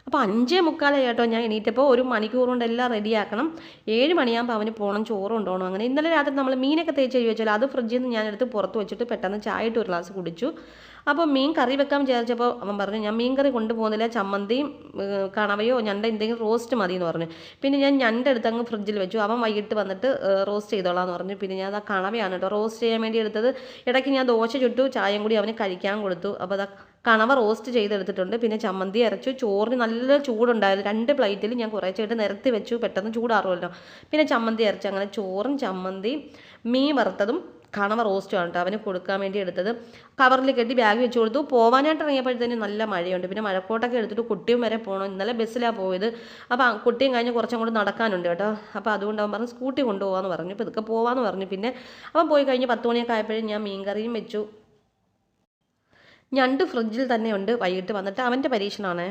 അപ്പോൾ 5:45 കേട്ടോ ഞാൻ എണീറ്റപ്പോൾ. ഒരു മണിക്കൂർ കൊണ്ട് എല്ലാം റെഡിയാക്കണം. 7 മണിയാകുമ്പോൾ അവന് പോകണം, ചോറ് കൊണ്ടുപോകണം. അങ്ങനെ ഇന്നലെ രാത്രി നമ്മൾ മീനൊക്കെ തേച്ച് കഴുകി വെച്ചാൽ അത് ഫ്രിഡ്ജിൽ നിന്ന് ഞാനെടുത്ത് പുറത്ത് വെച്ചിട്ട് പെട്ടെന്ന് ചായ ഇട്ട് ഒരു ഗ്ലാസ് കുടിച്ചു. അപ്പോൾ മീൻ കറി വെക്കാൻ വിചാരിച്ചപ്പോൾ അവൻ പറഞ്ഞു ഞാൻ മീൻ കറി കൊണ്ടുപോകുന്നില്ല, ചമ്മന്തിയും കണവയോ ഞണ്ട് എന്തെങ്കിലും റോസ്റ്റ് മതി എന്ന് പറഞ്ഞു. പിന്നെ ഞാൻ ഞണ്ട് എടുത്ത് അങ്ങ് ഫ്രിഡ്ജിൽ വെച്ചു. അവൻ വൈകിട്ട് വന്നിട്ട് റോസ്റ്റ് ചെയ്തോളാം എന്ന് പറഞ്ഞു. പിന്നെ ഞാൻ അത് കണവയാണ് കേട്ടോ റോസ്റ്റ് ചെയ്യാൻ വേണ്ടി എടുത്തത്. ഇടയ്ക്ക് ഞാൻ ദോശ ചുട്ടു, ചായയും കൂടി അവന് കഴിക്കാൻ കൊടുത്തു. അപ്പോൾ അത് കണവ റോസ്റ്റ് ചെയ്തെടുത്തിട്ടുണ്ട്. പിന്നെ ചമ്മന്തി അരച്ചു. ചോറിന് നല്ല ചൂടുണ്ടായിരുന്നു. 2 പ്ലേറ്റിൽ ഞാൻ കുറേശ്ശായിട്ട് നിരത്തി വെച്ചു, പെട്ടെന്ന് ചൂടാറുമല്ലോ. പിന്നെ ചമ്മന്തി അരച്ചു. അങ്ങനെ ചോറും ചമ്മന്തിയും മീൻ വറുത്തതും കണവ റോസ്റ്റുമാണ് കേട്ടോ അവന് കൊടുക്കാൻ വേണ്ടി എടുത്തത്. കവറിൽ കെട്ടി ബാഗ് വെച്ച് കൊടുത്തു. പോകാനായിട്ട് ഇറങ്ങിയപ്പോഴത്തേനും നല്ല മഴയുണ്ട്. പിന്നെ മഴക്കോട്ടൊക്കെ എടുത്തിട്ട് കുട്ടിയും വരെ പോകണം. ഇന്നലെ ബസ്സിലാണ് പോയത്. അപ്പോൾ കുട്ടിയും കഴിഞ്ഞ് കുറച്ചും കൂടി നടക്കാനുണ്ട് കേട്ടോ. അപ്പോൾ അതുകൊണ്ട് അവൻ പറഞ്ഞു സ്കൂട്ടി കൊണ്ടുപോകാമെന്ന് പറഞ്ഞു. ഇപ്പോൾ ഇതൊക്കെ പോകാമെന്ന് പറഞ്ഞു. പിന്നെ അവൻ പോയി കഴിഞ്ഞ് 10 മണിയൊക്കെ ആയപ്പോഴും ഞാൻ മീൻകറിയും വെച്ചു. ഞണ്ട് ഫ്രിഡ്ജിൽ തന്നെ ഉണ്ട്. വൈകിട്ട് വന്നിട്ട് അവൻ്റെ പരീക്ഷണമാണ്.